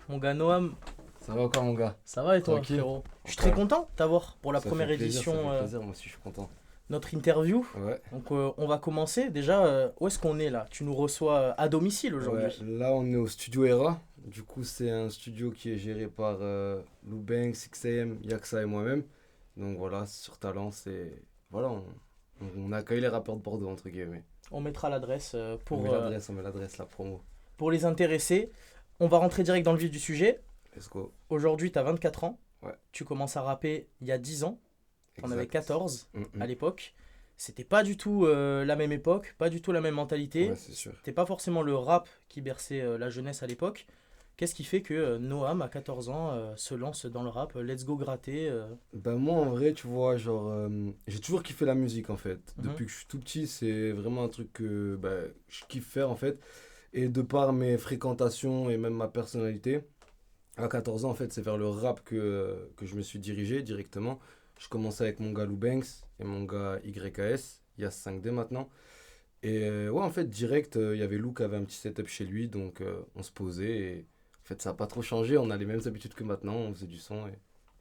Mon gars Noam, Ça va encore mon gars? ça va et toi, Tranquille. frérot? Je suis très content de t'avoir pour la Ça première fait plaisir, ça édition, fait plaisir, moi aussi je suis content. notre interview. Ouais, Donc, on va commencer. Déjà, où est-ce qu'on est là? Tu nous reçois à domicile ouais, aujourd'hui. là on est au studio Era. Du coup, c'est un studio qui est géré par Lou Banks, XAM, Yaksa et moi-même. Donc voilà, sur Talent, c'est. Voilà, on accueille les rappeurs de Bordeaux, entre guillemets. On mettra l'adresse On met l'adresse, la promo. pour les intéressés. On va rentrer direct dans le vif du sujet. Let's go. Aujourd'hui, tu as 24 ans. Ouais, Tu commences à rapper il y a 10 ans. On avait exact. 14 Mm. à l'époque. C'était pas du tout la même époque, pas du tout la même mentalité. Ouais, c'est sûr. C'était pas forcément le rap qui berçait la jeunesse à l'époque. Qu'est-ce qui fait que Noam, à 14 ans, se lance dans le rap? Let's go gratter. Ben moi en vrai, tu vois, genre, j'ai toujours kiffé la musique en fait. Mhm. Depuis que je suis tout petit, c'est vraiment un truc que je kiffe faire en fait. Et de par mes fréquentations et même ma personnalité, à 14 ans en fait, c'est vers le rap que je me suis dirigé directement. Je commençais avec mon gars Lou Banks et mon gars YKS, il y a 5D maintenant. Et ouais, en fait, direct, il y avait Lou qui avait un petit setup chez lui, donc on se posait et en fait, ça n'a pas trop changé. On a les mêmes habitudes que maintenant, on faisait du son et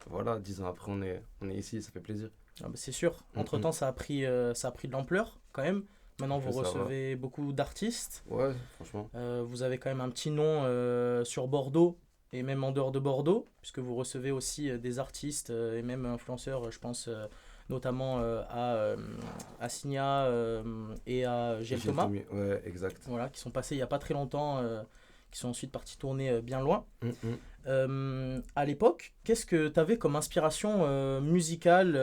voilà, 10 ans après, on est ici, ça fait plaisir. Ah bah, c'est sûr. Mhm. Entre-temps, ça a pris de l'ampleur quand même. Maintenant, vous Que ça va. recevez beaucoup d'artistes. Ouais, franchement. Vous avez quand même un petit nom sur Bordeaux et même en dehors de Bordeaux, puisque vous recevez aussi des artistes et même influenceurs, je pense notamment à Signa et à Gel J'ai le Thomas, Tommy. Ouais, exact. voilà, qui sont passés il n'y a pas très longtemps, qui sont ensuite partis tourner bien loin. Mhm. À l'époque, qu'est-ce que tu avais comme inspiration musicale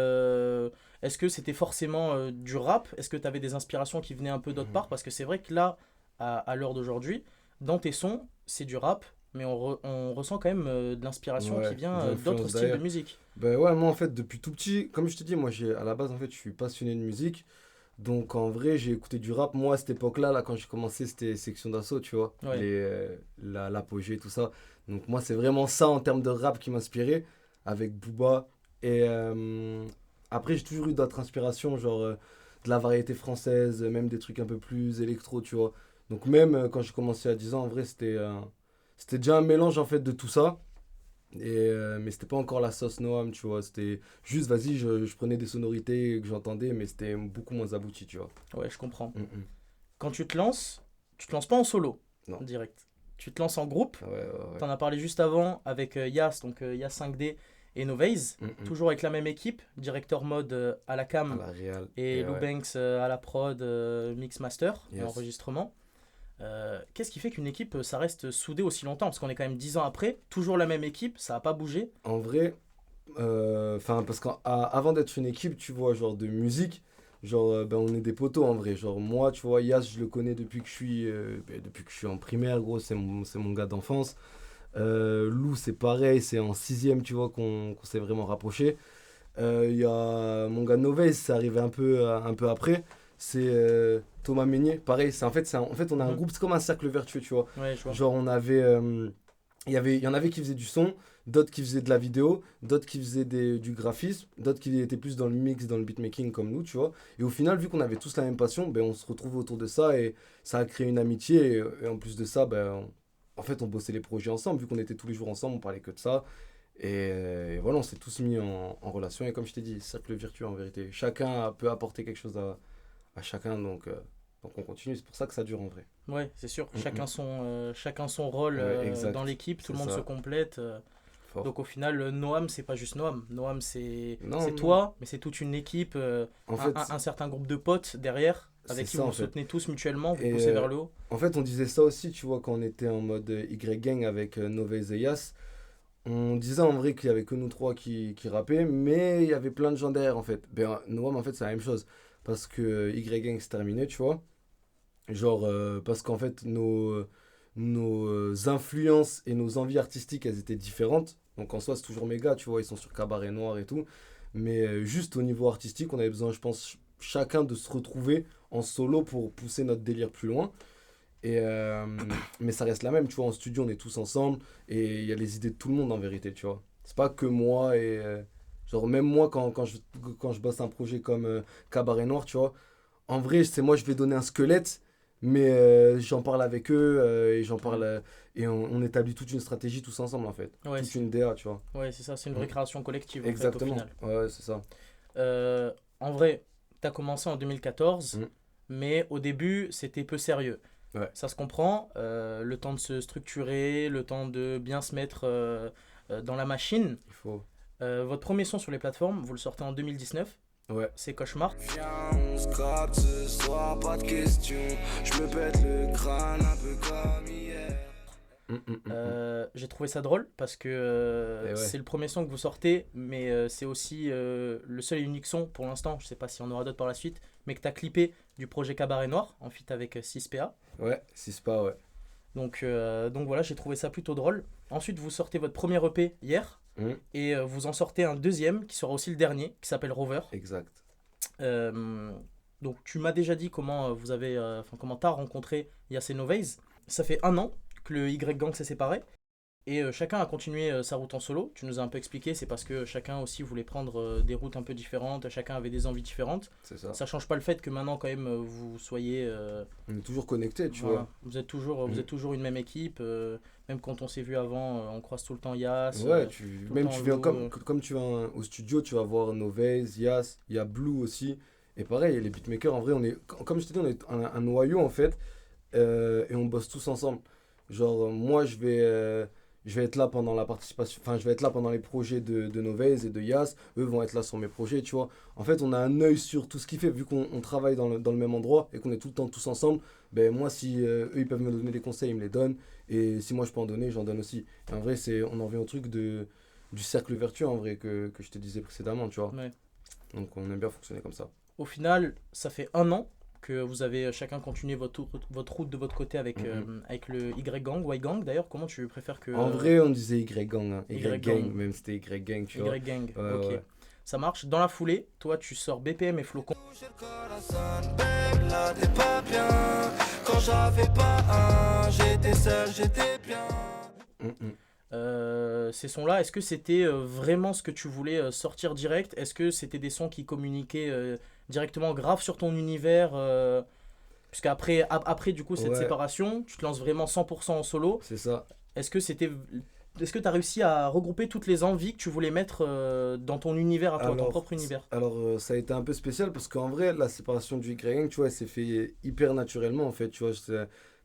Est-ce que c'était forcément du rap? Est-ce que tu avais des inspirations qui venaient un peu d'autre part? Parce que c'est vrai que là, à l'heure d'aujourd'hui, dans tes sons, c'est du rap, mais on ressent quand même de l'inspiration qui Ouais, vient des d'autres influences styles de derrière. musique. Ben ouais, moi en fait, depuis tout petit, comme je te dis, moi à la base en fait, je suis passionné de musique. Donc en vrai, j'ai écouté du rap. Moi à cette époque-là, là, quand j'ai commencé, c'était Section d'Assaut, tu vois, Ouais. l'apogée, tout ça. Donc moi, c'est vraiment ça en termes de rap qui m'inspirait, avec Booba. Et après, j'ai toujours eu d'autres inspirations, genre de la variété française, même des trucs un peu plus électro, tu vois. Donc même quand j'ai commencé à 10 ans, en vrai, c'était déjà un mélange en fait de tout ça. Mais c'était pas encore la sauce Noam, tu vois. C'était juste, vas-y, je prenais des sonorités que j'entendais, mais c'était beaucoup moins abouti, tu vois. Ouais, je comprends. Mm. Quand tu te lances pas en solo, Non. direct. Tu te lances en groupe. Ouais, ouais, ouais. T'en as parlé juste avant avec Yas, donc Yas 5D et Novaze. Mm. Toujours avec la même équipe, directeur mode à la À cam la Real. et Et Lou ouais. Banks à la prod, mix master et Yes. enregistrement. Qu'est-ce qui fait qu'une équipe, ça reste soudée aussi longtemps? Parce qu'on est quand même 10 ans après, toujours la même équipe, ça n'a pas bougé. En vrai, enfin, parce qu'avant d'être une équipe, tu vois, genre de musique, genre, ben, on est des potos en vrai. Genre, moi, tu vois, Yas, je le connais depuis que je suis en primaire, gros, c'est mon gars d'enfance. Lou, c'est pareil, c'est en sixième, tu vois, qu'on s'est vraiment rapproché. Il y a mon gars Novès, c'est arrivé un peu après. C'est Thomas Meunier, pareil, en fait, on a un Mhm. groupe, c'est comme un cercle vertueux, tu vois. Ouais, je vois. Genre, il y en avait qui faisaient du son, d'autres qui faisaient de la vidéo, d'autres qui faisaient du graphisme, d'autres qui étaient plus dans le mix, dans le beatmaking comme nous, tu vois. Et au final, vu qu'on avait tous la même passion, ben, on se retrouve autour de ça et ça a créé une amitié. Et en plus de ça, ben, en fait, on bossait les projets ensemble, vu qu'on était tous les jours ensemble, on parlait que de ça. Et voilà, on s'est tous mis en relation. Et comme je t'ai dit, cercle vertueux en vérité. Chacun peut apporter quelque chose à chacun, donc on continue. C'est pour ça que ça dure en vrai. Ouais, c'est sûr. Mm. Chacun son rôle Ouais, dans exact. l'équipe, tout C'est le monde se ça. complète. Fort. Donc au final, Noam, c'est pas juste Noam. Noam, c'est Non, non. toi, mais c'est toute une équipe, En un, fait, un certain groupe de potes derrière, c'est avec qui ça vous en vous fait. soutenez tous mutuellement, vous Et poussez vers le haut. en fait, on disait ça aussi, tu vois, quand on était en mode Y-Gang avec Novez et Yas. On disait en vrai qu'il y avait que nous trois qui rappaient, mais il y avait plein de gens derrière en fait. Ben, Noam, en fait, c'est la même chose. Parce que Y-Gang s'est terminé, tu vois. Genre, parce qu'en fait, nos influences et nos envies artistiques, elles étaient différentes. Donc en soi, c'est toujours mes gars, tu vois, ils sont sur Cabaret Noir et tout. Mais juste au niveau artistique, on avait besoin, je pense, chacun de se retrouver en solo pour pousser notre délire plus loin. Mais ça reste la même, tu vois, en studio, on est tous ensemble et il y a les idées de tout le monde en vérité, tu vois. C'est pas que moi et. Genre, même moi, quand je bosse un projet comme Cabaret Noir, tu vois, en vrai, c'est moi, je vais donner un squelette, Mais j'en parle avec eux et j'en parle et on établit toute une stratégie tous ensemble en fait. Ouais, Toute une DA, tu vois. ouais, c'est ça, c'est une vraie Mm. création collective en fait au Exactement. final. Ouais, c'est ça. En vrai, tu as commencé en 2014, Mm. mais au début, c'était peu sérieux. Ouais, Ça se comprend, le temps de se structurer, le temps de bien se mettre dans la machine. il faut. Votre premier son sur les plateformes, vous le sortez en 2019, Ouais, c'est Cauchemar. Viens, on se capte ce soir, pas de question. Je me pète le crâne un peu comme hier. J'ai trouvé ça drôle parce que Et ouais, c'est le premier son que vous sortez, mais c'est aussi le seul et unique son pour l'instant, je sais pas si on aura d'autres par la suite, mais que tu as clippé du projet Cabaret Noir en feat avec 6PA. ouais, si c'est pas, ouais. Donc voilà, j'ai trouvé ça plutôt drôle. Ensuite, vous sortez votre premier EP hier Mm. et vous en sortez un deuxième qui sera aussi le dernier, qui s'appelle Rover. Exact. Euh, donc tu m'as déjà dit comment comment t'as rencontré Yass et Novaze. Ça fait un an que le Y Gang s'est séparé et chacun a continué sa route en solo. Tu nous as un peu expliqué, c'est parce que chacun aussi voulait prendre des routes un peu différentes, chacun avait des envies différentes. C'est ça. Ça change pas le fait que maintenant quand même vous soyez On est toujours connectés, tu voilà, vois. vous Mm. êtes toujours une même équipe. Même quand on s'est vu avant, on croise tout le temps Yass, Ouais, tout le même temps tu viens Lou, comme tu viens au studio, tu vas voir Novez, Yas, il y a Blue aussi. Et pareil, les beatmakers, en vrai, comme je t'ai dit, on est un noyau en fait, et on bosse tous ensemble. Genre, moi, je vais être là pendant la participation, enfin, je vais être là pendant les projets de Novez et de Yas. Eux vont être là sur mes projets, tu vois. En fait, on a un œil sur tout ce qu'il fait, vu qu'on travaille dans le même endroit et qu'on est tout le temps tous ensemble. Ben, moi, si eux, ils peuvent me donner des conseils, ils me les donnent. Et si moi, je peux en donner, j'en donne aussi. Et en vrai, on en revient au truc du cercle vertueux, en vrai, que je te disais précédemment, tu vois. ouais. Donc, on aime bien fonctionner comme ça. Au final, ça fait un an que vous avez chacun continué votre route de votre côté avec le Y Gang, Y Gang d'ailleurs. Comment tu préfères que. En vrai, on disait Y Gang, hein. Y Y Gang, Gang. même c'était Y Gang, tu vois. Y Gang, Ouais, ok. ouais. Ça marche. Dans la foulée, toi, tu sors BPM et Flocon. J'ai le corazon, babe, là t'es pas bien. Quand j'avais pas un, j'étais seul, j'étais bien. Mm, mm. Ces sons-là, est-ce que c'était vraiment ce que tu voulais sortir direct? Est-ce que c'était des sons qui communiquaient directement grave sur ton univers puisqu'après après du coup cette Ouais, séparation, tu te lances vraiment 100% en solo. c'est ça. Est-ce que c'était est-ce que tu as réussi à regrouper toutes les envies que tu voulais mettre dans ton univers à toi, ton propre univers? Ça a été un peu spécial parce qu'en vrai, la séparation du Y-Gang, tu vois, elle s'est fait hyper naturellement en fait, tu vois.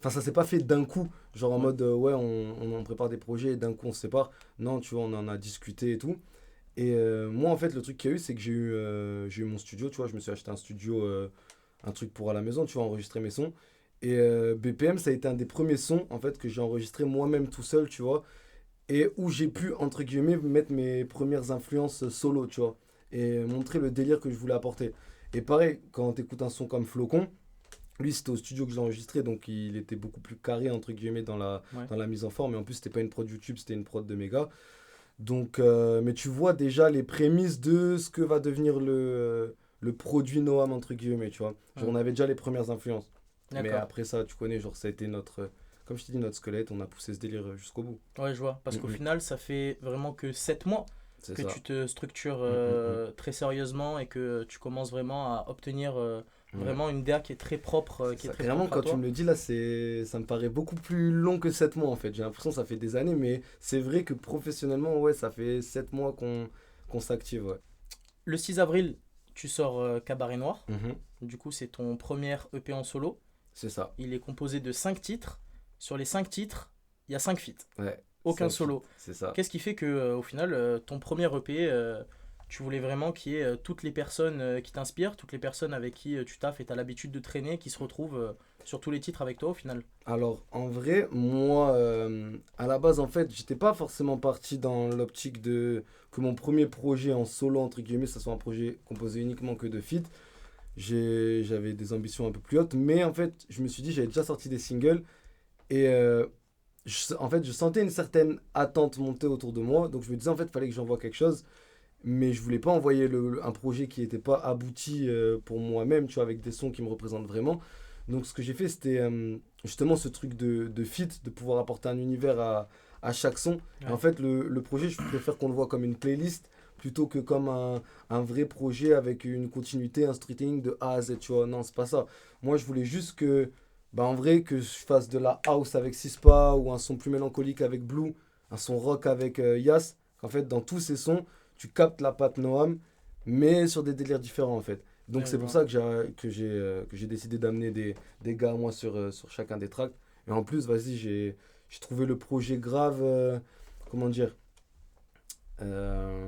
Enfin, ça s'est pas fait d'un coup, genre en Ouais. mode ouais, on prépare des projets et d'un coup on se sépare. Non, tu vois, on en a discuté et tout. Et moi, en fait, le truc qu'il y a eu, c'est que j'ai eu mon studio, tu vois. Je me suis acheté un studio, un truc pour à la maison, tu vois, enregistrer mes sons. Et BPM, ça a été un des premiers sons en fait que j'ai enregistré moi-même tout seul, tu vois et où j'ai pu, entre guillemets, mettre mes premières influences solo, tu vois, et montrer le délire que je voulais apporter. Et pareil, quand tu écoutes un son comme Flocon, lui c'était au studio que je l'ai enregistré, donc il était beaucoup plus carré, entre guillemets, Ouais. dans la mise en forme, et en plus c'était pas une prod YouTube, c'était une prod de Mega. Donc, mais tu vois déjà les prémices de ce que va devenir le produit Noam, entre guillemets, tu vois. Genre, Ouais. on avait déjà les premières influences. Mais D'accord. après ça, tu connais, genre ça a été notre, comme je t'ai dit, notre squelette, on a poussé ce délire jusqu'au bout. Ouais, je vois. Parce qu'au Mm, mm. final, ça fait vraiment que 7 mois C'est que ça. tu te structures Mm. très sérieusement et que tu commences vraiment à obtenir Ouais. vraiment une DA qui est très propre, C'est qui est ça. très Vraiment, propre à quand tu toi. me le dis là, ça me paraît beaucoup plus long que 7 mois en fait. J'ai l'impression que ça fait des années, mais c'est vrai que professionnellement, ouais, ça fait 7 mois qu'on s'active. Ouais. Le 6 avril, tu sors Cabaret Noir. Mhm. Du coup, c'est ton premier EP en solo. C'est ça. Il est composé de 5 titres. Sur les 5 titres, il y a 5 feats. Ouais. Aucun 5 feats. solo. C'est ça. Qu'est-ce qui fait que, au final, ton premier EP, tu voulais vraiment qu'il y ait toutes les personnes qui t'inspirent, toutes les personnes avec qui tu taffes et tu as l'habitude de traîner, qui se retrouvent sur tous les titres avec toi au final? Alors, en vrai, moi, à la base, en fait, j'étais pas forcément parti dans l'optique de que mon premier projet en solo, entre guillemets, ça soit un projet composé uniquement que de feats. J'avais des ambitions un peu plus hautes, mais en fait, je me suis dit, j'avais déjà sorti des singles et en fait, je sentais une certaine attente monter autour de moi, donc je me disais, en fait, il fallait que j'envoie quelque chose, mais je voulais pas envoyer un projet qui n'était pas abouti pour moi-même, tu vois, avec des sons qui me représentent vraiment. Donc, ce que j'ai fait, c'était justement ce truc de feat, de pouvoir apporter un univers à chaque son. Et Ouais. en fait, le projet, je préfère qu'on le voit comme une playlist plutôt que comme un vrai projet avec une continuité, un storytelling de A à Z, tu vois. Non, c'est pas ça. Moi, je voulais juste que Bah en vrai, que je fasse de la house avec Sispa ou un son plus mélancolique avec Blue, un son rock avec Yas, en fait, dans tous ces sons, tu captes la patte Noam, mais sur des délires différents en fait. Donc Ouais, je c'est pour vois. ça que j'ai décidé d'amener des gars à moi sur chacun des tracks. Et en plus, vas-y, j'ai trouvé le projet grave, comment dire, euh,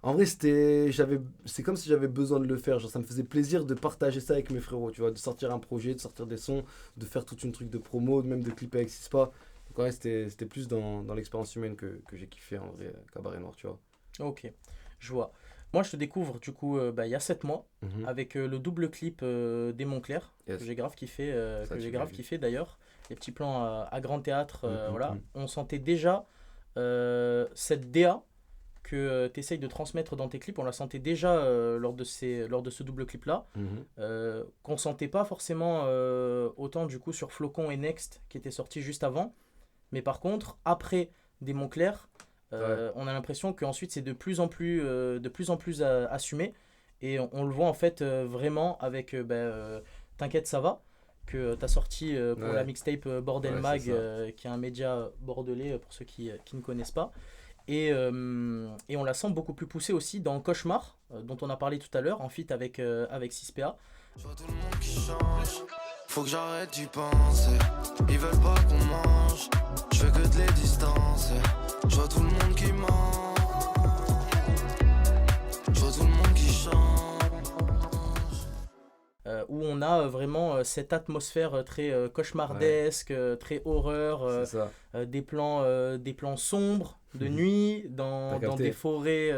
en vrai, c'est comme si j'avais besoin de le faire. Genre, ça me faisait plaisir de partager ça avec mes frérots, tu vois, de sortir un projet, de sortir des sons, de faire toute une truc de promo, même de clipper avec Sispa. Donc, ouais, c'était plus dans l'expérience humaine que j'ai kiffé en vrai, Cabaret Noir, tu vois. Ok, je vois. Moi, je te découvre du coup bah, il y a 7 mois Mhm. avec le double clip des Montclair que Yes, j'ai grave kiffé, ça tu l'as vu. d'ailleurs. Les petits plans à grand théâtre, voilà. Mhm. On sentait déjà cette DA que tu essayes de transmettre dans tes clips, on la sentait déjà lors de ce double clip là, Mhm. qu'on sentait pas forcément autant du coup sur Flocon et Next qui était sorti juste avant. Mais par contre, après des Montclair, Ouais, on a l'impression qu'ensuite c'est de plus en plus assumé. Et on le voit en fait vraiment avec T'inquiète, ça va, que tu as sorti pour la ouais, mixtape Bordel ouais, c'est Mag, ça. qui est un média bordelais pour ceux qui ne connaissent pas. Et on la sent beaucoup plus poussée aussi dans Cauchemar, dont on a parlé tout à l'heure, en feat avec 6PA. Je vois tout le monde qui change. Faut que j'arrête d'y penser. Ils veulent pas qu'on mange. Je fais que de les distancer. Je vois tout le monde qui ment. Je vois tout le monde qui change. Où on a vraiment cette atmosphère très Ouais, cauchemardesque, très horreur, c'est ça. des plans sombres de nuit T'as dans capté?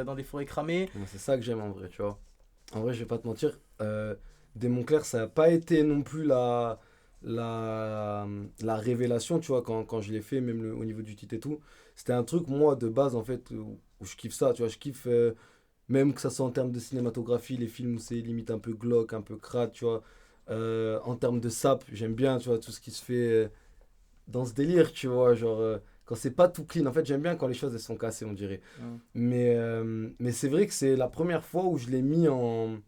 dans des forêts cramées. Moi, c'est ça que j'aime en vrai, tu vois. En vrai, je vais pas te mentir. Démon Clair, ça n'a pas été non plus la révélation, tu vois, quand je l'ai fait, même au niveau du titre et tout. C'était un truc, moi, de base, en fait, où je kiffe ça, tu vois. Je kiffe, même que ça soit en termes de cinématographie, les films où c'est limite un peu glauque, un peu crade, tu vois. En termes de sap, j'aime bien, tu vois, tout ce qui se fait dans ce délire, tu vois. Genre, quand c'est pas tout clean. En fait, j'aime bien quand les choses, elles sont cassées, on dirait. Mm. Mais c'est vrai que c'est la première fois où je l'ai mis en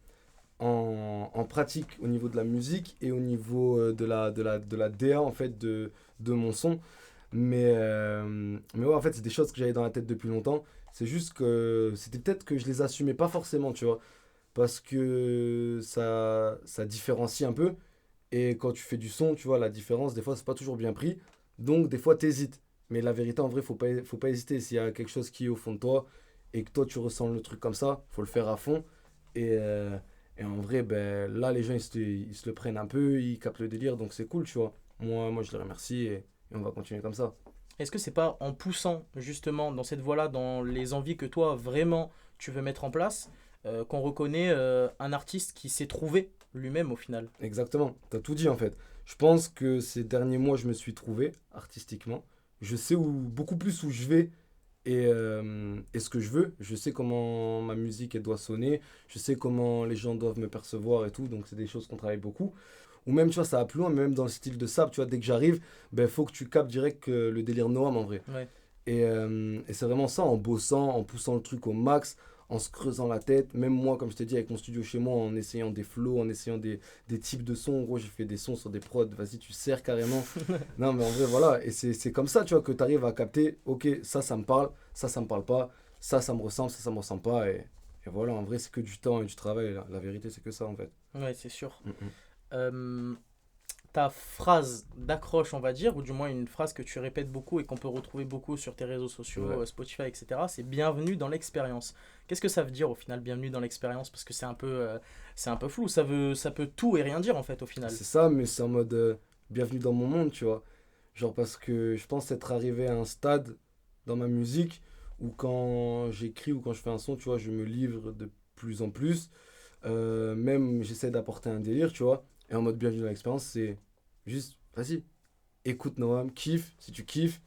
pratique au niveau de la musique et au niveau de la DA en fait de mon son. Mais ouais, en fait, c'est des choses que j'avais dans la tête depuis longtemps. C'est juste que c'était peut-être que je les assumais pas forcément, tu vois. Parce que ça différencie un peu. Et quand tu fais du son, tu vois, la différence, des fois, c'est pas toujours bien pris. Donc, des fois, t'hésites. Mais la vérité, en vrai, faut pas hésiter. S'il y a quelque chose qui est au fond de toi et que toi, tu ressens le truc comme ça, faut le faire à fond. Et en vrai, ben, là, les gens, ils se le prennent un peu, ils captent le délire, donc c'est cool, tu vois. Moi, je les remercie et on va continuer comme ça. Est-ce que c'est pas en poussant justement dans cette voie-là, dans les envies que toi vraiment tu veux mettre en place, qu'on reconnaît un artiste qui s'est trouvé lui-même au final? Exactement, t'as tout dit en fait. Je pense que ces derniers mois, je me suis trouvé artistiquement. Je sais beaucoup plus où je vais et ce que je veux. Je sais comment ma musique elle doit sonner. Je sais comment les gens doivent me percevoir et tout. Donc, c'est des choses qu'on travaille beaucoup. Ou même, tu vois, ça va plus loin, même dans le style de Sap, tu vois, dès que j'arrive, ben, faut que tu captes direct le délire Noam en vrai. Ouais. Et c'est vraiment ça, en bossant, en poussant le truc au max, en se creusant la tête. Même moi, comme je t'ai dit, avec mon studio chez moi, en essayant des flows, en essayant des types de sons. En gros, j'ai fait des sons sur des prods. Vas-y, tu sers carrément. Non, mais en vrai, voilà. Et c'est comme ça, tu vois, que tu arrives à capter, ok, ça me parle, ça me parle pas, ça me ressemble, ça me ressemble pas. Et voilà, en vrai, c'est que du temps et du travail. La vérité, c'est que ça, en fait. Ouais, c'est sûr. Mm, mm. Euh, Ta phrase d'accroche, on va dire, ou du moins une phrase que tu répètes beaucoup et qu'on peut retrouver beaucoup sur tes réseaux sociaux, Ouais. Spotify, etc., c'est bienvenue dans l'expérience. Qu'est-ce que ça veut dire au final, bienvenue dans l'expérience? Parce que c'est un peu flou, ça peut tout et rien dire en fait au final. C'est ça, mais c'est en mode bienvenue dans mon monde, tu vois. Genre parce que je pense être arrivé à un stade dans ma musique où quand j'écris ou quand je fais un son, tu vois, je me livre de plus en plus. Même j'essaie d'apporter un délire, tu vois. Et en mode bienvenue dans l'expérience, c'est juste, vas-y, écoute Noam, kiffe, si tu kiffes.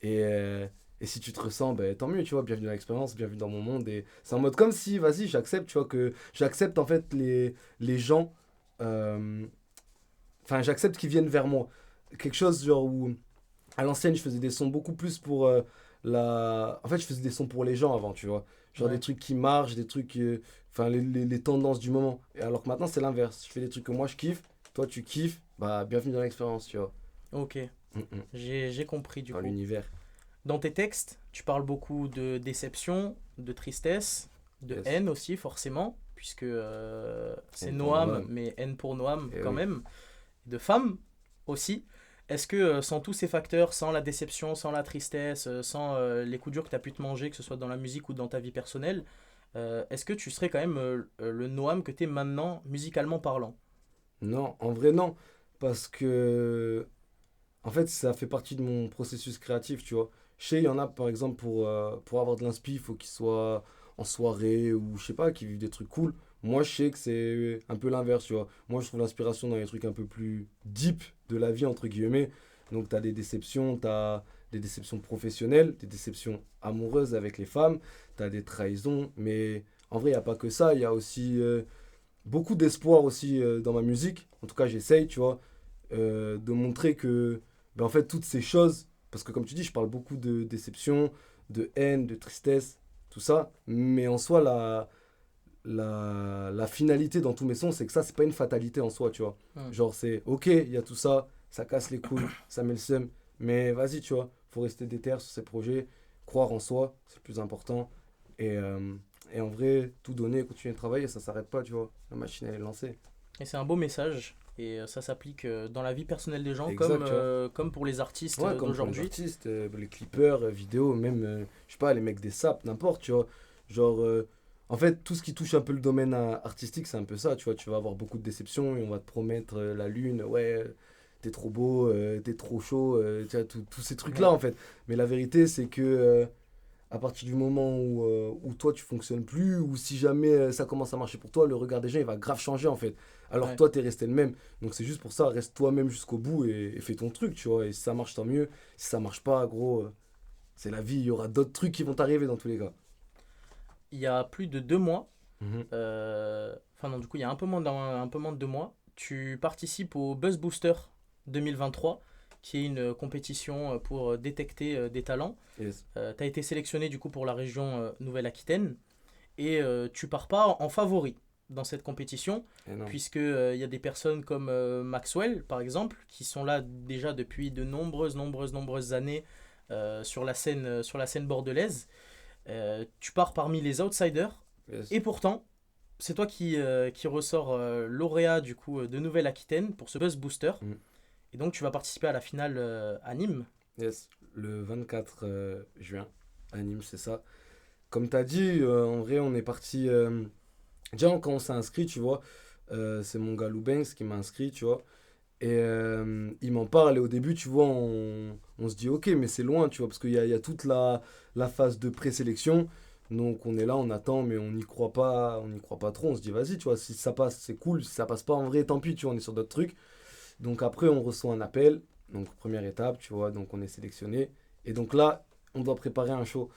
Et si tu te ressens, ben, tant mieux, tu vois, bienvenue dans l'expérience, bienvenue dans mon monde. Et c'est en mode comme si, vas-y, j'accepte, tu vois, que j'accepte en fait les gens. euh, Enfin, j'accepte qu'ils viennent vers moi. Quelque chose genre où, à l'ancienne, je faisais des sons beaucoup plus pour En fait, je faisais des sons pour les gens avant, tu vois. Genre des Ouais. trucs qui marchent, des trucs. Enfin, les tendances du moment. Et alors que maintenant, c'est l'inverse. Je fais des trucs que moi, je kiffe. toi tu kiffes, bah bienvenue dans l'expérience, tu vois. Ok, j'ai compris du Dans coup. l'univers. Dans tes textes, tu parles beaucoup de déception, de tristesse, de Yes. haine aussi, forcément, puisque c'est Haine pour Noam, Noam. mais haine pour Noam Eh quand oui. même, de femmes aussi. Est-ce que sans tous ces facteurs, sans la déception, sans la tristesse, sans les coups durs que tu as pu te manger, que ce soit dans la musique ou dans ta vie personnelle, est-ce que tu serais quand même le Noam que tu es maintenant, musicalement parlant? Non, en vrai non, parce que en fait ça fait partie de mon processus créatif, tu vois. Je sais, il y en a par exemple pour avoir de l'inspi, il faut qu'ils soient en soirée ou je sais pas, qu'ils vivent des trucs cool. Moi je sais que c'est un peu l'inverse, tu vois. Moi je trouve l'inspiration dans les trucs un peu plus deep de la vie, entre guillemets. Donc t'as des déceptions professionnelles, des déceptions amoureuses avec les femmes, t'as des trahisons, mais en vrai il n'y a pas que ça, il y a aussi beaucoup d'espoir aussi dans ma musique. En tout cas, j'essaye, tu vois, de montrer que, ben, en fait, toutes ces choses, parce que comme tu dis, je parle beaucoup de déception, de haine, de tristesse, tout ça, mais en soi, la finalité dans tous mes sons, c'est que ça, c'est pas une fatalité en soi, tu vois. Hmm. Genre, c'est ok, il y a tout ça, ça casse les couilles, ça met le seum, mais vas-y, tu vois, faut rester déter sur ces projets, croire en soi, c'est le plus important. Et, euh, et en vrai, tout donner, continuer de travailler, ça s'arrête pas, tu vois. La machine, elle est lancée. Et c'est un beau message. Et ça s'applique dans la vie personnelle des gens Exact, comme, tu vois. comme pour les artistes Ouais, comme pour les d'aujourd'hui. artistes, les clippers, vidéos, même, je sais pas, les mecs des saps, n'importe, tu vois. Genre, en fait, tout ce qui touche un peu le domaine artistique, c'est un peu ça, tu vois. Tu vas avoir beaucoup de déceptions et on va te promettre la lune, ouais, t'es trop beau, t'es trop chaud, tu vois, tous ces trucs-là, Ouais. en fait. Mais la vérité, c'est que à partir du moment où toi, tu fonctionnes plus, ou si jamais ça commence à marcher pour toi, le regard des gens, il va grave changer, en fait. Alors que Ouais. toi, t'es resté le même. Donc c'est juste pour ça, reste toi-même jusqu'au bout et fais ton truc, tu vois. Et si ça marche, tant mieux. Si ça marche pas, gros, c'est la vie. Il y aura d'autres trucs qui vont t'arriver dans tous les cas. Il y a plus de 2 mois, Mhm. enfin non, du coup, il y a un peu moins de 2 mois, tu participes au Buzz Booster 2023, qui est une compétition pour détecter des talents. Yes. Tu as été sélectionné du coup pour la région Nouvelle-Aquitaine et tu pars pas en favori dans cette compétition, Énorme. puisque il y a des personnes comme Maxwell, par exemple, qui sont là déjà depuis de nombreuses années sur la scène bordelaise. Tu pars parmi les outsiders, Yes. et pourtant, c'est toi qui ressors lauréat du coup de Nouvelle-Aquitaine pour ce Buzz Booster. Mm. Et donc tu vas participer à la finale à Nîmes. Yes. Le 24 juin, à Nîmes, c'est ça. Comme tu as dit, en vrai, on est parti. Déjà, quand on s'est inscrit, tu vois, c'est mon gars Lou Banks qui m'a inscrit, tu vois. Et il m'en parle. Et au début, tu vois, on se dit, ok, mais c'est loin, tu vois, parce qu'il y a toute la phase de présélection. Donc, on est là, on attend, mais on n'y croit pas trop. On se dit, vas-y, tu vois, si ça passe, c'est cool. Si ça passe pas, en vrai, tant pis, tu vois, on est sur d'autres trucs. Donc, après, on reçoit un appel. Donc, première étape, tu vois, donc on est sélectionné. Et donc là, on doit préparer un show.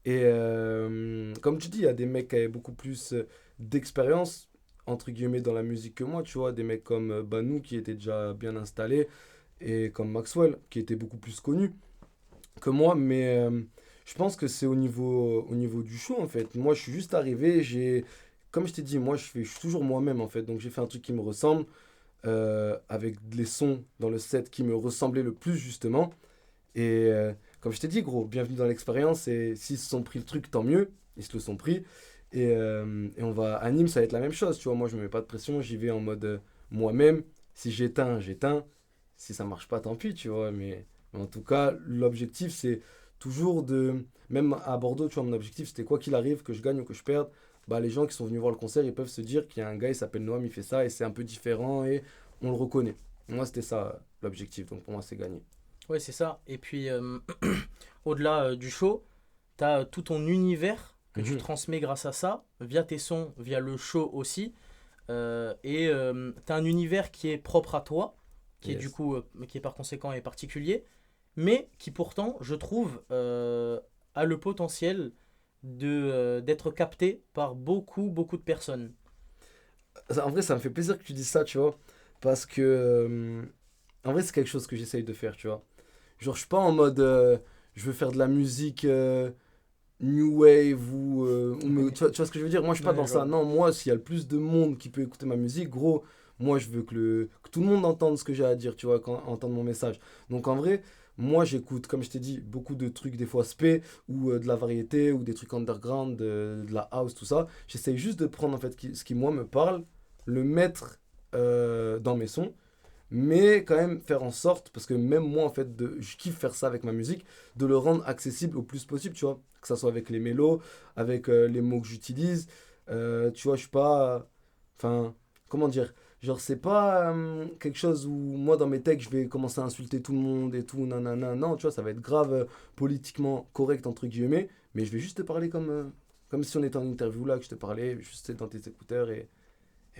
Et comme tu dis, il y a des mecs qui avaient beaucoup plus d'expérience, entre guillemets, dans la musique que moi, tu vois. Des mecs comme Banou, qui était déjà bien installé, et comme Maxwell, qui était beaucoup plus connu que moi. Mais je pense que c'est au niveau du show, en fait. Moi, je suis juste arrivé, comme je t'ai dit, moi, je suis toujours moi-même, en fait. Donc, j'ai fait un truc qui me ressemble, avec les sons dans le set qui me ressemblaient le plus, justement. Et comme je t'ai dit, gros, bienvenue dans l'expérience. Et s'ils se sont pris le truc, tant mieux. Ils se le sont pris. Et on va à Nîmes, ça va être la même chose. Tu vois, moi, je me mets pas de pression. J'y vais en mode moi-même. Si j'éteins, j'éteins. Si ça marche pas, tant pis, tu vois. Mais en tout cas, l'objectif, c'est toujours de. Même à Bordeaux, tu vois, mon objectif, c'était quoi qu'il arrive, que je gagne ou que je perde. Bah, les gens qui sont venus voir le concert, ils peuvent se dire qu'il y a un gars, il s'appelle Noam, il fait ça, et c'est un peu différent, et on le reconnaît. Moi, c'était ça l'objectif. Donc pour moi, c'est gagné. Ouais, c'est ça. Et puis, au-delà du show, tu as tout ton univers que tu Mhm. transmets grâce à ça, via tes sons, via le show aussi. Et tu as un univers qui est propre à toi, qui est du Yes. coup, qui est par conséquent est particulier, mais qui pourtant, je trouve, a le potentiel d'être capté par beaucoup de personnes. En vrai, ça me fait plaisir que tu dises ça, tu vois. Parce que, en vrai, c'est quelque chose que j'essaye de faire, tu vois. Genre, je suis pas en mode, je veux faire de la musique new wave tu vois ce que je veux dire? Moi, je suis pas Ouais, dans je ça. vois. Non, moi, s'il y a le plus de monde qui peut écouter ma musique, gros, moi je veux que tout le monde entende ce que j'ai à dire, tu vois, entende mon message. Donc en vrai, moi j'écoute, comme je t'ai dit, beaucoup de trucs des fois spé, ou de la variété, ou des trucs underground, de la house, tout ça. J'essaye juste de prendre en fait ce qui moi me parle, le mettre dans mes sons, mais quand même faire en sorte, parce que même moi en fait, je kiffe faire ça avec ma musique, de le rendre accessible au plus possible, tu vois. Que ça soit avec les mélos, avec les mots que j'utilise. Tu vois, je suis pas. Enfin, comment dire? Genre, c'est pas quelque chose où moi dans mes textes je vais commencer à insulter tout le monde et tout, nanana. Non, tu vois, ça va être grave politiquement correct entre guillemets, mais je vais juste te parler comme si on était en interview là, que je te parlais, juste dans tes écouteurs et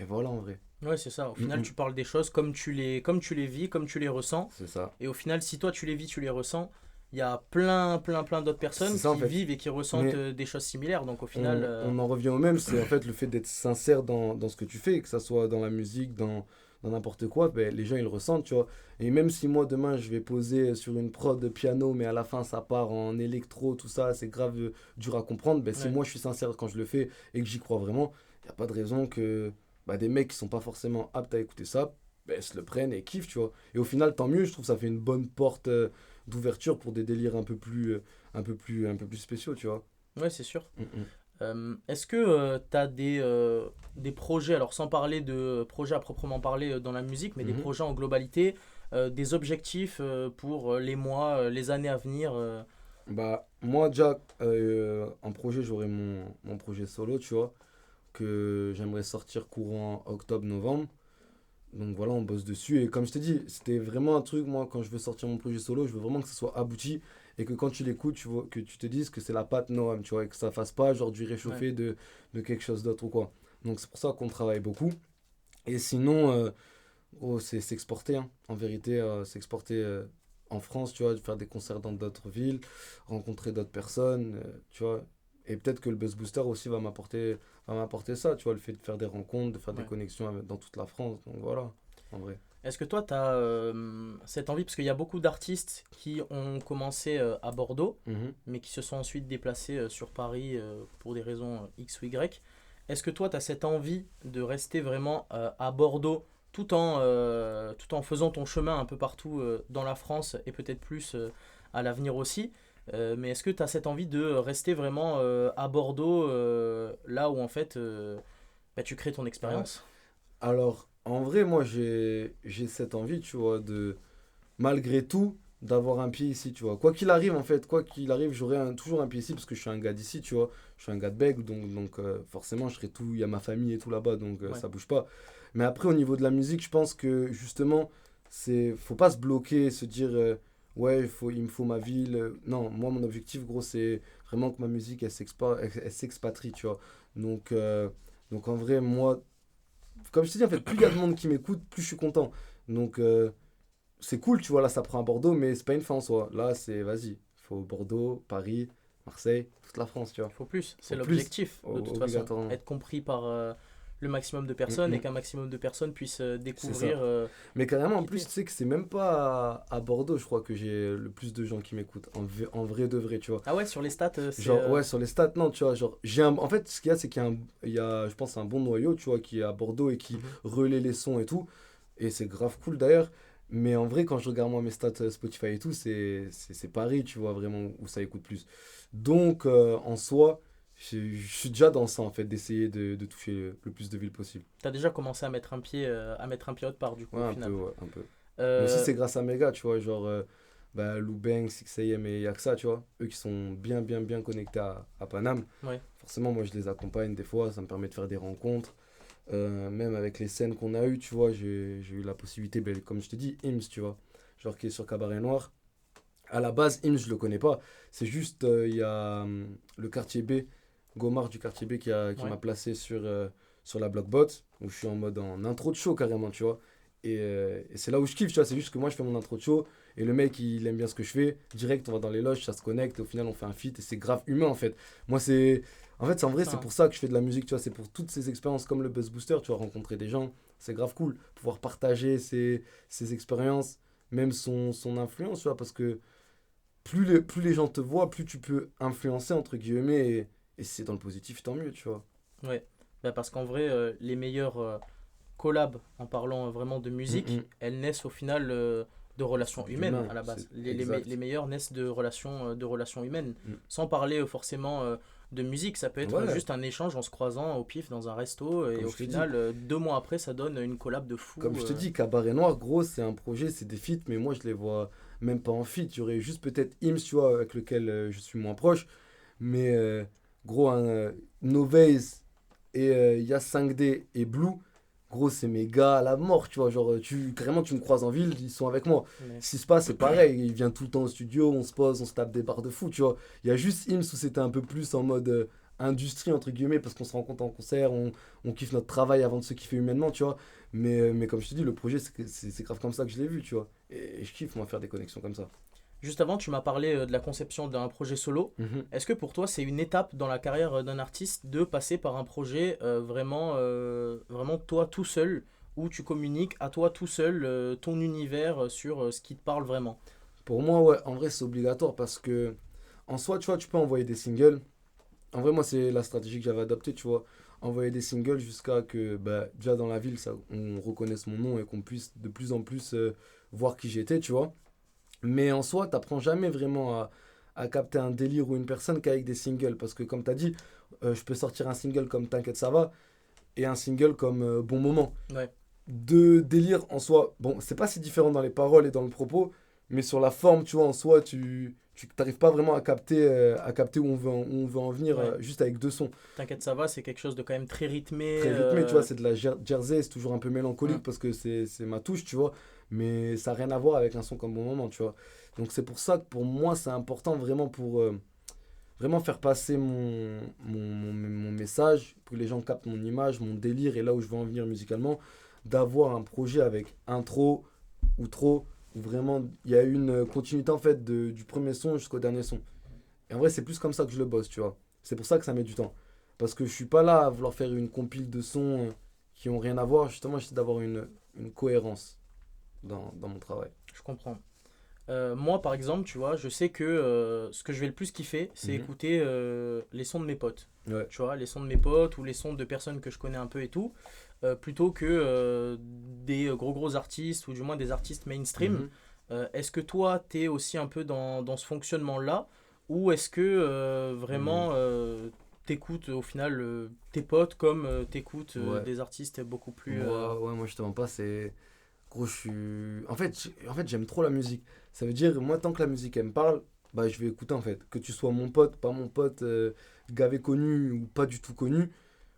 voilà en vrai. Ouais, c'est ça. Au final, Mhm. tu parles des choses comme tu les vis, comme tu les ressens. C'est ça. Et au final, si toi tu les vis, tu les ressens, il y a plein d'autres C'est personnes ça en qui fait. vivent et qui ressentent Mais des choses similaires. Donc au final, on en revient au même, c'est en fait le fait d'être sincère dans ce que tu fais, que ça soit dans la musique, dans n'importe quoi, ben, les gens ils le ressentent, tu vois. Et même si moi demain je vais poser sur une prod de piano, mais à la fin ça part en électro, tout ça, c'est grave dur à comprendre, ben, si ouais, moi je suis sincère quand je le fais et que j'y crois vraiment, il n'y a pas de raison que bah, des mecs qui sont pas forcément aptes à écouter ça, ben, se le prennent et kiffent, tu vois. Et au final, tant mieux, je trouve que ça fait une bonne porte d'ouverture pour des délires un peu plus spéciaux, tu vois. ouais, c'est sûr. Mm, mm. Est-ce que tu as des projets, alors sans parler de projets à proprement parler dans la musique, mais des Mhm. projets en globalité, des objectifs pour les mois, les années à venir Bah, moi, déjà, en projet, j'aurai mon projet solo, tu vois, que j'aimerais sortir courant octobre-novembre. Donc voilà, on bosse dessus. Et comme je t'ai dit, c'était vraiment un truc, moi, quand je veux sortir mon projet solo, je veux vraiment que ce soit abouti et que quand tu l'écoutes, tu vois, que tu te dises que c'est la patte Noam, tu vois, et que ça fasse pas genre du Ouais, réchauffé de quelque chose d'autre ou quoi. Donc c'est pour ça qu'on travaille beaucoup. Et sinon, oh, c'est s'exporter, hein. En vérité, s'exporter en France, tu vois, faire des concerts dans d'autres villes, rencontrer d'autres personnes, tu vois. Et peut-être que le Buzz Booster aussi va m'apporter ça, tu vois, le fait de faire des rencontres, de faire des ouais. connexions dans toute la France. Donc voilà, en vrai. Est-ce que toi, tu as cette envie, parce qu'il y a beaucoup d'artistes qui ont commencé à Bordeaux, Mhm. mais qui se sont ensuite déplacés sur Paris pour des raisons X ou Y. Est-ce que toi, tu as cette envie de rester vraiment à Bordeaux tout en faisant ton chemin un peu partout dans la France et peut-être plus à l'avenir aussi mais est-ce que tu as cette envie de rester vraiment à Bordeaux, là où en fait bah, tu crées ton Ouais. expérience? Alors, en vrai, moi, j'ai cette envie, tu vois, malgré tout, d'avoir un pied ici, tu vois. Quoi qu'il arrive, en fait, quoi qu'il arrive, j'aurai toujours un pied ici parce que je suis un gars d'ici, tu vois. Je suis un gars de Bègue, donc forcément, je serai tout. Il y a ma famille et tout là-bas, donc Ouais, ça bouge pas. Mais après, au niveau de la musique, je pense que justement, faut pas se bloquer, se dire, ouais, il me faut ma ville. Non, moi, mon objectif, gros, c'est vraiment que ma musique, elle s'expatrie, tu vois. Donc, euh, donc en vrai, moi, comme je te dis, en fait, plus il y a de monde qui m'écoute, plus je suis content. Donc, c'est cool, tu vois, là, ça prend à Bordeaux, mais c'est pas une fin en soi. Là, c'est, vas-y, il faut Bordeaux, Paris, Marseille, toute la France, tu vois. il faut plus, c'est Faut plus, l'objectif de toute façon. obligatoirement. Être compris par le maximum de Mm, personnes et mm, qu'un maximum de personnes puissent c'est ça. découvrir Mais carrément, en plus, quitter. tu sais que c'est même pas à Bordeaux, je crois que j'ai le plus de gens qui m'écoutent. En vrai de vrai, tu vois. Ah ouais, sur les stats, c'est. Genre, ouais, sur les stats, non, tu vois, genre, en fait, ce qu'il y a, c'est qu'il y a, je pense, un bon noyau, tu vois, qui est à Bordeaux et qui Mhm. relaie les sons et tout. Et c'est grave cool d'ailleurs. Mais en vrai, quand je regarde moi mes stats Spotify et tout, c'est Paris, tu vois, vraiment, où ça écoute plus. Donc, en soi, je suis déjà dans ça, en fait, d'essayer de toucher le plus de villes possible. T'as déjà commencé à mettre un pied autre part, du coup, Ouais, au un peu, final. ouais, un peu. Mais aussi, Euh, c'est grâce à mes gars, tu vois, genre, bah, Lou Bang, 6AM et Yaksa, tu vois, eux qui sont bien connectés à Paname. ouais, Forcément, moi, je les accompagne des fois, ça me permet de faire des rencontres. Même avec les scènes qu'on a eues, tu vois, j'ai eu la possibilité, ben, comme je te dis, Ims, tu vois, genre qui est sur Cabaret Noir. À la base, Ims, je le connais pas. C'est juste, il y a le quartier B, Gomard du quartier B qui ouais. m'a placé sur la Blockbot, où je suis en intro de show carrément, tu vois. Et c'est là où je kiffe, tu vois. C'est juste que moi, je fais mon intro de show, et le mec, il aime bien ce que je fais. Direct, on va dans les loges, ça se connecte, et au final, on fait un feat, et c'est grave humain, en fait. Moi, c'est. En fait, c'est en vrai, c'est Ça, pour ça que je fais de la musique, tu vois. C'est pour toutes ces expériences comme le Buzz Booster, tu vois, rencontrer des gens. C'est grave cool. Pouvoir partager ses expériences, même son influence, tu vois, parce que plus les gens te voient, plus tu peux influencer, entre guillemets, et si c'est dans le positif, tant mieux, tu vois. ouais. Bah, parce qu'en vrai, les meilleurs collabs, en parlant vraiment de musique, elles naissent au final de relations humaines Humain, à la base. c'est Les exact. les meilleures naissent de relations humaines. Sans parler forcément de musique, ça peut être Ouais, juste un échange en se croisant au pif dans un resto et comme au je te dis. final, 2 mois après, ça donne une collab de fou. Comme je te dis, Cabaret Noir, gros, c'est un projet, c'est des feats, mais moi, je les vois même pas en feat. Il y aurait juste peut-être Ims, tu vois, avec lequel je suis moins proche. Mais gros, Novaze et Yas 5D et Blue, gros, c'est mes gars à la mort, tu vois. Genre, carrément, tu me croises en ville, ils sont avec moi. Mais- Ce qui se passe, c'est pareil. Il vient tout le temps au studio, on se pose, on se tape des barres de fou, tu vois. Il y a juste Ims où c'était un peu plus en mode industrie, entre guillemets, parce qu'on se rencontre en concert, on kiffe notre travail avant de se kiffer humainement, tu vois. Mais comme je te dis, le projet, c'est grave comme ça que je l'ai vu, tu vois. Et je kiffe, moi, faire des connexions comme ça. Juste avant, tu m'as parlé de la conception d'un projet solo. Est-ce que pour toi, c'est une étape dans la carrière d'un artiste de passer par un projet vraiment toi tout seul, où tu communiques à toi tout seul ton univers sur ce qui te parle vraiment? Pour moi, ouais, en vrai, c'est obligatoire parce que, en soi, tu vois, tu peux envoyer des singles. En vrai, moi, c'est la stratégie que j'avais adoptée, tu vois. Envoyer des singles jusqu'à que, bah, déjà dans la ville, ça, on reconnaisse mon nom et qu'on puisse de plus en plus voir qui j'étais, tu vois. Mais en soi, t'apprends jamais vraiment à capter un délire ou une personne qu'avec des singles. Parce que, comme t'as dit, je peux sortir un single comme T'inquiète, ça va et un single comme Bon Moment. Ouais. Deux délires en soi, bon, c'est pas si différent dans les paroles et dans le propos, mais sur la forme, tu vois, en soi, tu t'arrives pas vraiment à capter où on veut en venir Ouais. juste avec deux sons. T'inquiète, ça va, c'est quelque chose de quand même très rythmé. Très rythmé, tu vois, c'est de la Jersey, c'est toujours un peu mélancolique Mm. parce que c'est ma touche, tu vois, mais ça n'a rien à voir avec un son comme Bon Moment, tu vois. Donc c'est pour ça que pour moi, c'est important vraiment pour vraiment faire passer mon message, pour que les gens captent mon image, mon délire et là où je veux en venir musicalement, d'avoir un projet avec intro, outro, où vraiment il y a une continuité en fait du premier son jusqu'au dernier son. Et en vrai, c'est plus comme ça que je le bosse, tu vois. C'est pour ça que ça met du temps. Parce que je suis pas là à vouloir faire une compile de sons qui ont rien à voir. Justement, j'essaie d'avoir une cohérence dans mon travail. Je comprends. Moi, par exemple, tu vois, je sais que ce que je vais le plus kiffer, c'est Mhm. écouter les sons de mes potes. Ouais. Tu vois, les sons de mes potes ou les sons de personnes que je connais un peu et tout, plutôt que des gros artistes ou du moins des artistes mainstream. Mhm. Est-ce que toi, tu es aussi un peu dans ce fonctionnement-là ou est-ce que vraiment t'écoutes au final tes potes comme t'écoutes Ouais. des artistes beaucoup plus... Moi, je te mens pas, c'est. Gros, je suis. En fait, j'aime trop la musique. Ça veut dire, moi, tant que la musique, elle me parle, bah, je vais écouter, en fait. Que tu sois mon pote, pas mon pote, gavé connu ou pas du tout connu.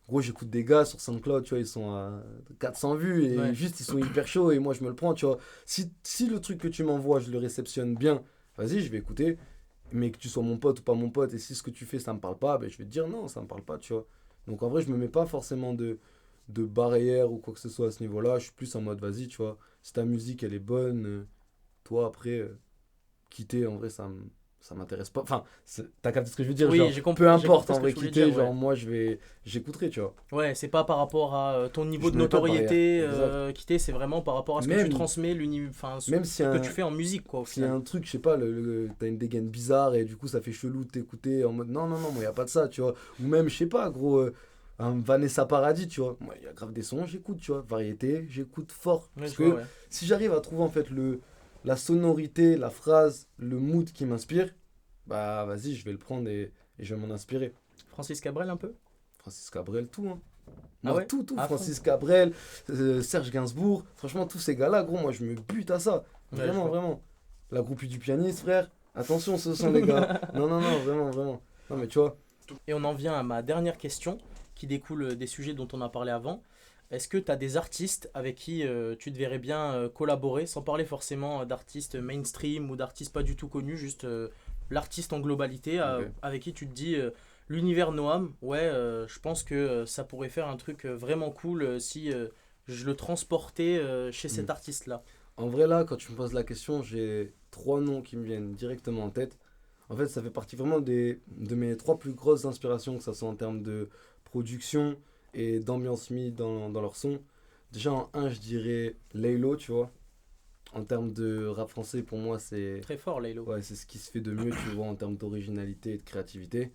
Gros, j'écoute des gars sur SoundCloud, tu vois, ils sont à 400 vues et Ouais. juste, ils sont hyper chauds et moi, je me le prends, tu vois. Si le truc que tu m'envoies, je le réceptionne bien, vas-y, je vais écouter. Mais que tu sois mon pote ou pas mon pote, et si ce que tu fais, ça me parle pas, ben, je vais te dire non, ça me parle pas, tu vois. Donc, en vrai, je me mets pas forcément de barrière ou quoi que ce soit à ce niveau-là. Je suis plus en mode, vas-y, tu vois, si ta musique, elle est bonne, toi, après, quitter, en vrai, ça m'intéresse pas. Enfin, t'as capté ce que je veux dire, Oui, genre, j'ai compris, peu j'ai importe, compris en ce que vrai, tu voulais quitter, dire, ouais. genre, moi, j'écouterai, tu vois. Ouais, c'est pas par rapport à ton niveau Je de me mets pas de notoriété barrière, quitté, c'est vraiment par rapport à ce que tu Même- transmets, enfin, Même ce que tu fais en musique, quoi, au s'il y a final. un truc, je sais pas, t'as une dégaine bizarre et du coup ça fait chelou de t'écouter en mode non, non, non, moi y a pas de ça, tu vois. Ou même, je sais pas, gros, un Vanessa Paradis, tu vois. Moi, y a grave des sons, j'écoute, tu vois. Variété, j'écoute fort. Ouais, Parce je que vois, ouais. si j'arrive à trouver en fait la sonorité, la phrase, le mood qui m'inspire, bah vas-y, je vais le prendre et je vais m'en inspirer. Francis Cabrel, un peu? Francis Cabrel, tout, hein. Ah Moi, ouais? tout. À fond. Francis Cabrel, Serge Gainsbourg, franchement, tous ces gars-là, gros, moi, je me bute à ça. Ouais, je Vraiment, vois. vraiment. La groupie du pianiste, frère. Attention, ce sont les gars. Non, non, non, vraiment, vraiment. Non, mais tu vois. Et on en vient à ma dernière question, qui découle des sujets dont on a parlé avant. Est-ce que tu as des artistes avec qui tu te verrais bien collaborer, sans parler forcément d'artistes mainstream ou d'artistes pas du tout connus, juste l'artiste en globalité, Ok. avec qui tu te dis l'univers Noam, ouais, je pense que ça pourrait faire un truc vraiment cool si je le transportais chez cet Mm. artiste-là. En vrai, là, quand tu me poses la question, j'ai trois noms qui me viennent directement en tête. En fait, ça fait partie vraiment de mes trois plus grosses inspirations, que ce soit en termes de production et d'ambiance mise dans leur son. Déjà, en un, je dirais Laylo, tu vois. En termes de rap français, pour moi, c'est Très fort, Laylo. ouais, c'est ce qui se fait de mieux, tu vois, en termes d'originalité et de créativité.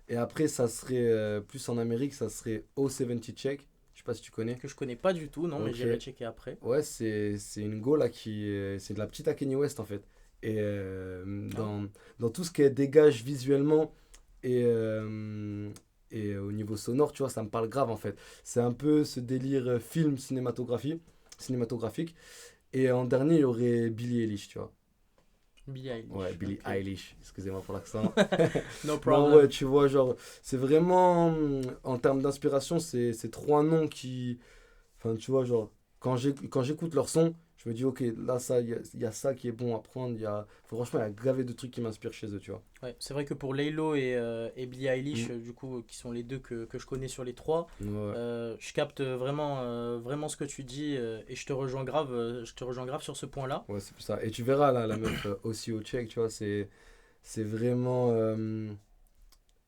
Et après, ça serait plus en Amérique, ça serait O70 Check. Je sais pas si tu connais. Que je connais pas du tout, non, mais Ok. j'irai checker après. Ouais, c'est une go là c'est de la petite à Kanye West en fait. Et dans tout ce qui est dégage visuellement et au niveau sonore, tu vois, ça me parle grave en fait. C'est un peu ce délire film cinématographique. Et en dernier, il y aurait Billie Eilish, tu vois. Billie Eilish. Ouais, Billie Ok. Eilish, excusez-moi pour l'accent. No Non, problem. ouais, tu vois, genre, c'est vraiment, en termes d'inspiration, c'est trois noms qui, enfin, tu vois, genre, quand j'écoute leur son, je me dis, ok, là, ça, il y a ça qui est bon à prendre, franchement, il y a gavé de trucs qui m'inspirent chez eux, tu vois. Ouais, c'est vrai que pour Laylo et Billie Eilish, Mm. du coup, qui sont les deux que je connais sur les trois, Ouais, je capte vraiment ce que tu dis et je te rejoins grave sur ce point-là. ouais, c'est pour ça. Et tu verras, là, la meuf aussi au check, tu vois, c'est vraiment,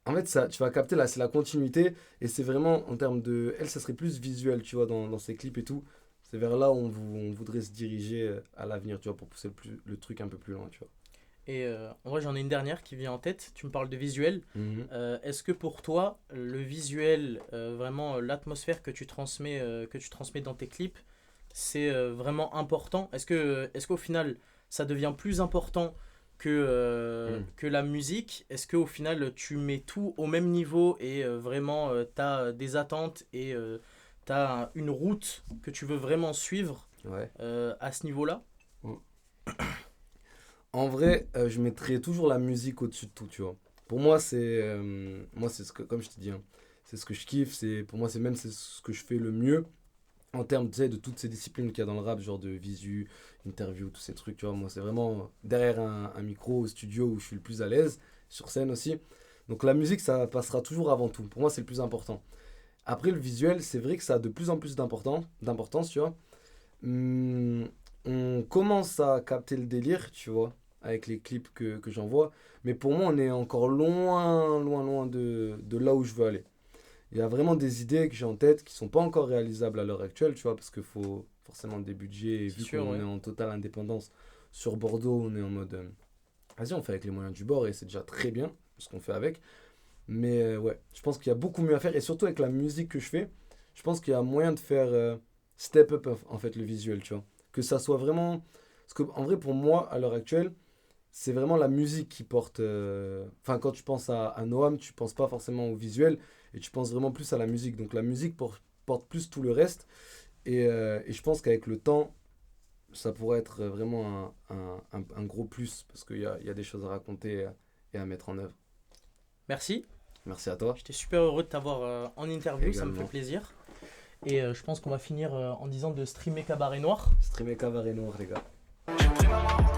en fait, ça, tu vas capter, là, c'est la continuité, et c'est vraiment, en termes de, elle, ça serait plus visuel, tu vois, dans ses clips et tout. C'est vers là où on voudrait se diriger à l'avenir, tu vois, pour pousser le truc un peu plus loin, tu vois. Et en vrai, j'en ai une dernière qui vient en tête. Tu me parles de visuel. Mhm. Est-ce que pour toi, le visuel, vraiment l'atmosphère que tu transmets dans tes clips, c'est vraiment important? Est-ce qu'au final, ça devient plus important que la musique? Est-ce qu'au final, tu mets tout au même niveau et vraiment, tu as des attentes et tu as une route que tu veux vraiment suivre Ouais. à ce niveau-là? En vrai, je mettrais toujours la musique au-dessus de tout, tu vois. Pour moi, c'est ce que, comme je t'ai dit, hein, c'est ce que je kiffe. Pour moi, c'est ce que je fais le mieux en termes, tu sais, de toutes ces disciplines qu'il y a dans le rap, genre de visu, interview, tous ces trucs, tu vois. Moi, c'est vraiment derrière un micro au studio où je suis le plus à l'aise, sur scène aussi. Donc la musique, ça passera toujours avant tout. Pour moi, c'est le plus important. Après, le visuel, c'est vrai que ça a de plus en plus d'importance, tu vois. Hum, on commence à capter le délire, tu vois, avec les clips que j'envoie. Mais pour moi, on est encore loin de là où je veux aller. Il y a vraiment des idées que j'ai en tête qui sont pas encore réalisables à l'heure actuelle, tu vois, parce qu'il faut forcément des budgets. Et C'est vu sûr, qu'on ouais. est en totale indépendance sur Bordeaux, on est en mode, vas-y, on fait avec les moyens du bord et c'est déjà très bien ce qu'on fait avec. Mais ouais, je pense qu'il y a beaucoup mieux à faire. Et surtout avec la musique que je fais, je pense qu'il y a moyen de faire step up en fait le visuel, tu vois. Que ça soit vraiment. Parce que en vrai, pour moi, à l'heure actuelle, c'est vraiment la musique qui porte. Enfin, quand tu penses à Noam, tu penses pas forcément au visuel et tu penses vraiment plus à la musique. Donc la musique porte plus tout le reste. Et je pense qu'avec le temps, ça pourrait être vraiment un gros plus parce qu'il y a des choses à raconter et à mettre en œuvre. Merci. Merci à toi. J'étais super heureux de t'avoir en interview, ça me fait Également. plaisir. Et je pense qu'on va finir en disant de streamer Cabaret Noir. Streamer Cabaret Noir, les gars. J'ai pris ma maman